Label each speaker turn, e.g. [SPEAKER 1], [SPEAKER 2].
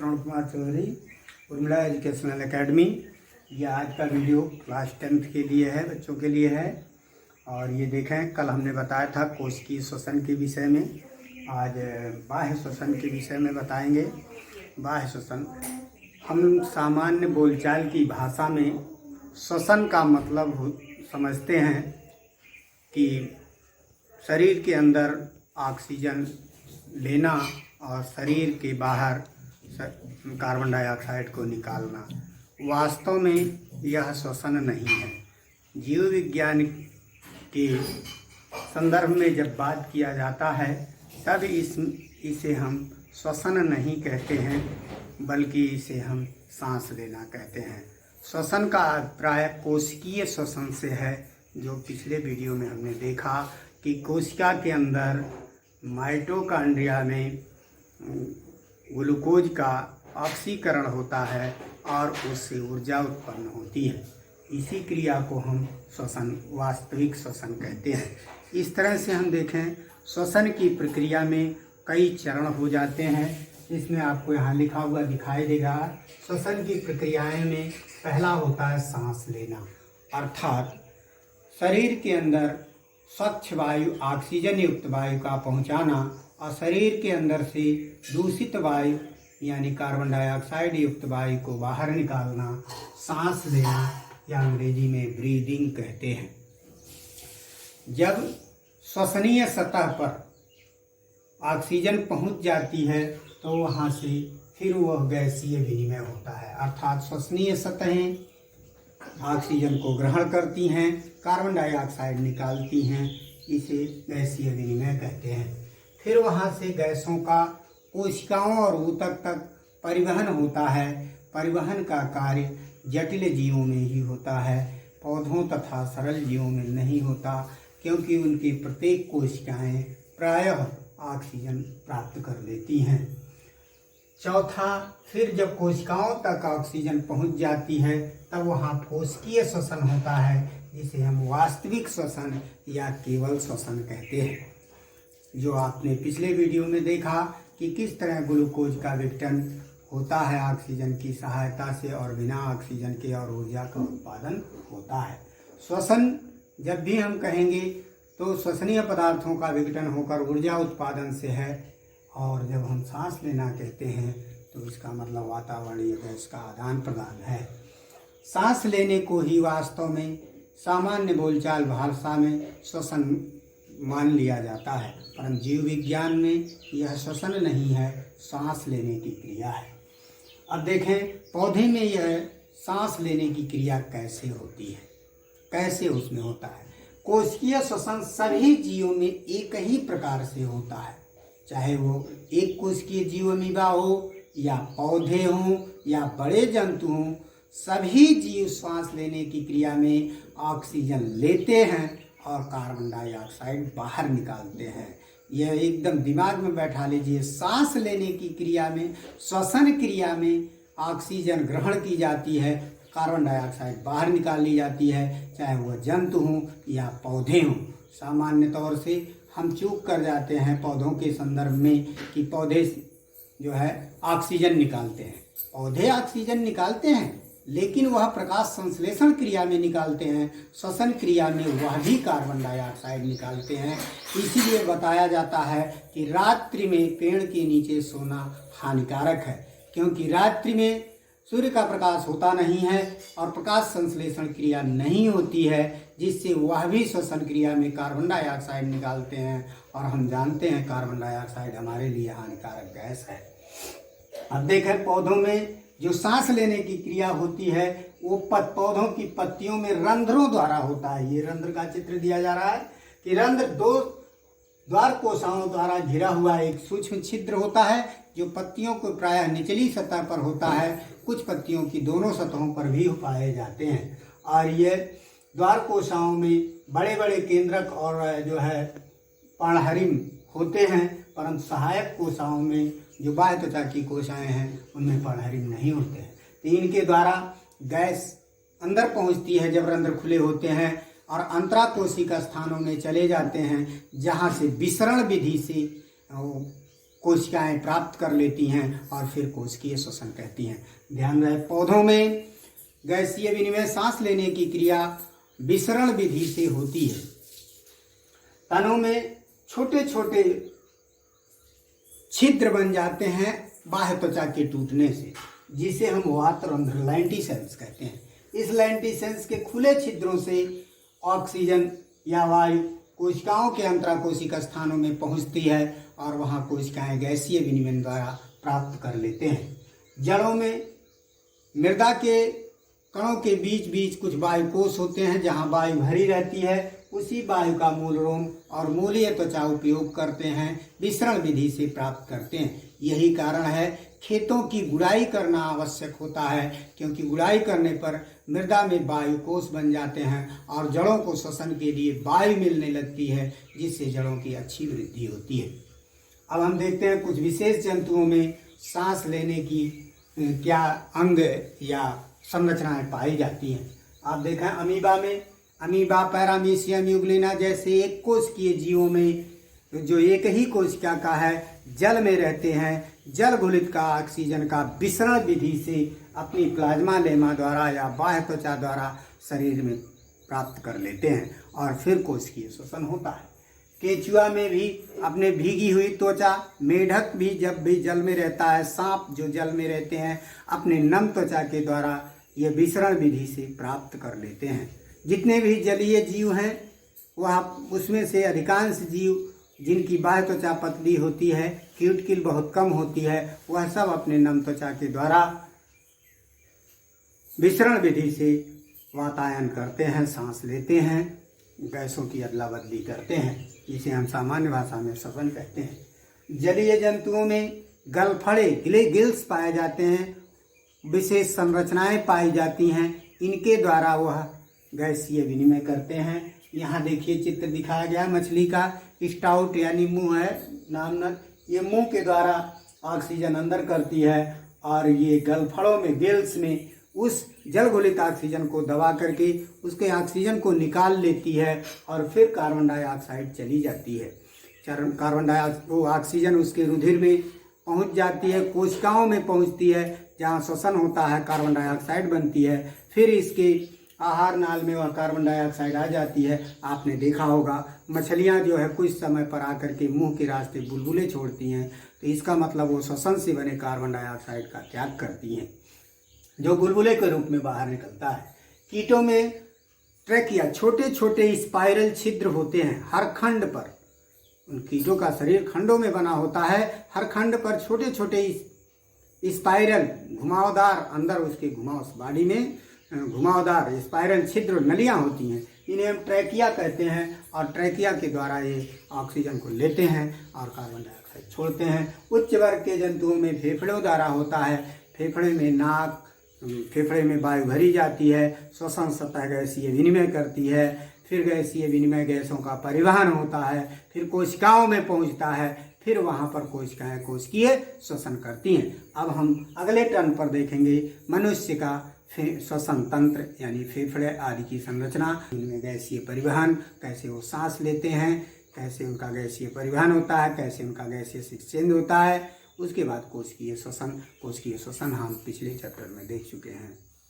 [SPEAKER 1] Shravan Kumar Chaudhary, Urmila educational academy. ये आज का वीडियो क्लास 10th के लिए है, बच्चों के लिए है। और ये देखें, कल हमने बताया था कोशिकीय श्वसन के विषय में, आज बाह्य श्वसन के विषय में बताएंगे। बाह्य श्वसन, हम सामान्य बोलचाल की भाषा में श्वसन का मतलब समझते हैं कि शरीर के अंदर ऑक्सीजन लेना और शरीर के बाहर कार्बन डाइऑक्साइड को निकालना। वास्तव में यह श्वसन नहीं है। जीव विज्ञान के संदर्भ में जब बात किया जाता है तब इसे हम श्वसन नहीं कहते हैं, बल्कि इसे हम सांस लेना कहते हैं। श्वसन का अभिप्राय कोशिकीय श्वसन से है, जो पिछले वीडियो में हमने देखा कि कोशिका के अंदर माइटोकॉन्ड्रिया में ग्लूकोज का ऑक्सीकरण होता है और उससे ऊर्जा उत्पन्न होती है। इसी क्रिया को हम श्वसन, वास्तविक श्वसन कहते हैं। इस तरह से हम देखें, श्वसन की प्रक्रिया में कई चरण हो जाते हैं। इसमें आपको यहाँ लिखा हुआ दिखाई देगा। श्वसन की प्रक्रियाएं में पहला होता है सांस लेना, अर्थात शरीर के अंदर स्वच्छ वायु, ऑक्सीजन युक्त वायु का पहुंचाना और शरीर के अंदर से दूषित वायु यानी कार्बन डाइऑक्साइड युक्त वायु को बाहर निकालना सांस लेना या अंग्रेजी में ब्रीदिंग कहते हैं। जब श्वसनीय सतह पर ऑक्सीजन पहुंच जाती है तो वहां से फिर वह गैसीय विनिमय होता है, अर्थात श्वसनीय सतहें ऑक्सीजन को ग्रहण करती हैं, कार्बन डाइऑक्साइड निकालती हैं, इसे गैसीय विनिमय कहते हैं। फिर वहाँ से गैसों का कोशिकाओं और ऊतक तक परिवहन होता है। परिवहन का कार्य जटिल जीवों में ही होता है, पौधों तथा सरल जीवों में नहीं होता, क्योंकि उनकी प्रत्येक कोशिकाएं प्रायः ऑक्सीजन प्राप्त कर लेती हैं। चौथा, फिर जब कोशिकाओं तक ऑक्सीजन पहुंच जाती है तब वहाँ कोशिकीय श्वसन होता है, जिसे हम वास्तविक श्वसन या केवल श्वसन कहते हैं। जो आपने पिछले वीडियो में देखा कि किस तरह ग्लूकोज का विघटन होता है ऑक्सीजन की सहायता से और बिना ऑक्सीजन के, और ऊर्जा का उत्पादन होता है। श्वसन जब भी हम कहेंगे तो श्वसनीय पदार्थों का विघटन होकर ऊर्जा उत्पादन से है, और जब हम सांस लेना कहते हैं तो इसका मतलब वातावरणीय गैस का आदान प्रदान है। सांस लेने को ही वास्तव में सामान्य बोलचाल भाषा में श्वसन मान लिया जाता है, परंतु जीव विज्ञान में यह श्वसन नहीं है, सांस लेने की क्रिया है। अब देखें, पौधे में यह सांस लेने की क्रिया कैसे होती है, कैसे उसमें होता है। कोशिकीय श्वसन सभी जीवों में एक ही प्रकार से होता है, चाहे वो एक कोशिकीय जीव अमीबा हो या पौधे हों या बड़े जंतु हों। सभी जीव सांस लेने की क्रिया में ऑक्सीजन लेते हैं और कार्बन डाइऑक्साइड बाहर निकालते हैं। यह एकदम दिमाग में बैठा लीजिए। सांस लेने की क्रिया में, श्वसन क्रिया में ऑक्सीजन ग्रहण की जाती है, कार्बन डाइऑक्साइड बाहर निकाल ली जाती है, चाहे वह जंतु हों या पौधे हों। सामान्य तौर से हम चूक कर जाते हैं पौधों के संदर्भ में कि पौधे जो है ऑक्सीजन निकालते हैं। पौधे ऑक्सीजन निकालते हैं, लेकिन वह प्रकाश संश्लेषण क्रिया में निकालते हैं, श्वसन क्रिया में वह भी कार्बन डाइऑक्साइड निकालते हैं। इसीलिए बताया जाता है कि रात्रि में पेड़ के नीचे सोना हानिकारक है, क्योंकि रात्रि में सूर्य का प्रकाश होता नहीं है और प्रकाश संश्लेषण क्रिया नहीं होती है, जिससे वह भी श्वसन क्रिया में कार्बन डाइऑक्साइड निकालते हैं, और हम जानते हैं कार्बन डाइऑक्साइड हमारे लिए हानिकारक गैस है। अब देखें, पौधों में जो सांस लेने की क्रिया होती है वो पौधों की पत्तियों में रंध्रों द्वारा होता है। ये रंध्र का चित्र दिया जा रहा है कि रंध्र दो द्वार कोशिकाओं द्वारा घिरा हुआ एक सूक्ष्म छिद्र होता है, जो पत्तियों को प्रायः निचली सतह पर होता है, कुछ पत्तियों की दोनों सतहों पर भी पाए जाते हैं। और ये द्वार कोशिकाओं में बड़े बड़े केंद्रक और जो है पर्णहरिम होते हैं, परंतु सहायक कोशिकाओं में जो बाह्य त्वचा की कोशिकाएं हैं उनमें पर्णहरिम नहीं होते हैं। तो इनके द्वारा गैस अंदर पहुंचती है जब रंध्र खुले होते हैं, और अंतराकोशिका स्थानों में चले जाते हैं, जहां से विसरण विधि से कोशिकाएं प्राप्त कर लेती हैं और फिर कोशिकीय श्वसन कहती हैं। ध्यान रहे, पौधों में गैसीय विनिमय सांस लेने की क्रिया विसरण विधि से होती है। तनों में छोटे छोटे छिद्र बन जाते हैं बाह्य त्वचा के टूटने से, जिसे हम वातरंध्र लेंटिसेल्स कहते हैं। इस लेंटिसेल्स के खुले छिद्रों से ऑक्सीजन या वायु कोशिकाओं के अंतराकोशिक स्थानों में पहुंचती है और वहां कोशिकाएं गैसीय विनिमय द्वारा प्राप्त कर लेते हैं। जड़ों में मृदा के कणों के बीच बीच कुछ वायु कोश होते हैं जहां वायु भरी रहती है। उसी वायु का मूल रोम और मूलीय त्वचा उपयोग करते हैं, विसरण विधि से प्राप्त करते हैं। यही कारण है खेतों की गुड़ाई करना आवश्यक होता है, क्योंकि गुड़ाई करने पर मृदा में वायु कोश बन जाते हैं और जड़ों को श्वसन के लिए वायु मिलने लगती है, जिससे जड़ों की अच्छी वृद्धि होती है। अब हम देखते हैं कुछ विशेष जंतुओं में सांस लेने की क्या अंग या संरचनाएं पाई जाती हैं। आप देखें, अमीबा में, अमीबा, पैरामीशियम, यूग्लिना जैसे एक कोशिकीय जीवों में जो एक ही कोशिका का है, जल में रहते हैं। जल घुलित का ऑक्सीजन का विसरण विधि से अपनी प्लाज्मा लेमा द्वारा या बाह्य त्वचा द्वारा शरीर में प्राप्त कर लेते हैं और फिर कोशिकीय श्वसन होता है। केंचुआ में भी अपने भीगी हुई त्वचा, मेढक भी जब भी जल में रहता है, सांप जो जल में रहते हैं अपने नम त्वचा के द्वारा ये विसरण विधि से प्राप्त कर लेते हैं। जितने भी जलीय जीव हैं वह उसमें से अधिकांश जीव जिनकी बाह्य त्वचा पतली होती है, क्यूटिकल बहुत कम होती है, वह सब अपने नम त्वचा के द्वारा विसरण विधि से वातायन करते हैं, सांस लेते हैं, गैसों की अदला बदली करते हैं, जिसे हम सामान्य भाषा में श्वसन कहते हैं। जलीय जंतुओं में गलफड़े गिल्स पाए जाते हैं, विशेष संरचनाएं पाई जाती हैं, इनके द्वारा वह गैसीय विनिमय करते हैं। यहाँ देखिए चित्र दिखाया गया मछली का, स्टाउट यानी मुंह है नाम, ये मुंह के द्वारा ऑक्सीजन अंदर करती है और ये गलफड़ों में, गिल्स में उस जल घुलित ऑक्सीजन को दबा करके उसके ऑक्सीजन को निकाल लेती है और फिर कार्बन डाइऑक्साइड चली जाती है। कार्बन डाइऑक्साइड वो ऑक्सीजन उसके रुधिर में पहुंच जाती है, कोशिकाओं में पहुंचती है जहां श्वसन होता है, कार्बन डाइऑक्साइड बनती है। फिर इसके आहार नाल में वह कार्बन डाइऑक्साइड आ जाती है। आपने देखा होगा मछलियां जो है कुछ समय पर आकर के मुंह के रास्ते बुलबुले छोड़ती हैं, तो इसका मतलब वो श्वसन से बने कार्बन डाइऑक्साइड का त्याग करती हैं, जो बुलबुले के रूप में बाहर निकलता है। कीटों में ट्रैकिया, छोटे छोटे स्पाइरल छिद्र होते हैं हर खंड पर। उन कीटों का शरीर खंडों में बना होता है, हर खंड पर छोटे छोटे स्पाइरल घुमावदार, अंदर उसके बॉडी में घुमावदार स्पाइरल छिद्र नलियां होती हैं, इन्हें हम ट्रैकिया कहते हैं। और ट्रैकिया के द्वारा ये ऑक्सीजन को लेते हैं और कार्बन डाइऑक्साइड छोड़ते हैं। उच्च वर्ग के जंतुओं में फेफड़ों द्वारा होता है, फेफड़े में नाक, फेफड़े में वायु भरी जाती है, श्वसन सतह गैसीय विनिमय करती है, फिर गैसीय विनिमय गैसों का परिवहन होता है, फिर कोशिकाओं में पहुंचता है, फिर वहां पर कोशिकाएं कोशिकीय श्वसन करती हैं। अब हम अगले टर्न पर देखेंगे मनुष्य का श्वसन तंत्र यानी फेफड़े आदि की संरचना, इनमें गैसीय परिवहन, कैसे वो सांस लेते हैं, कैसे उनका गैसीय परिवहन होता है, कैसे उनका गैसीय एक्सचेंज होता है। उसके बाद कोशिकीय श्वसन हम पिछले चैप्टर में देख चुके हैं।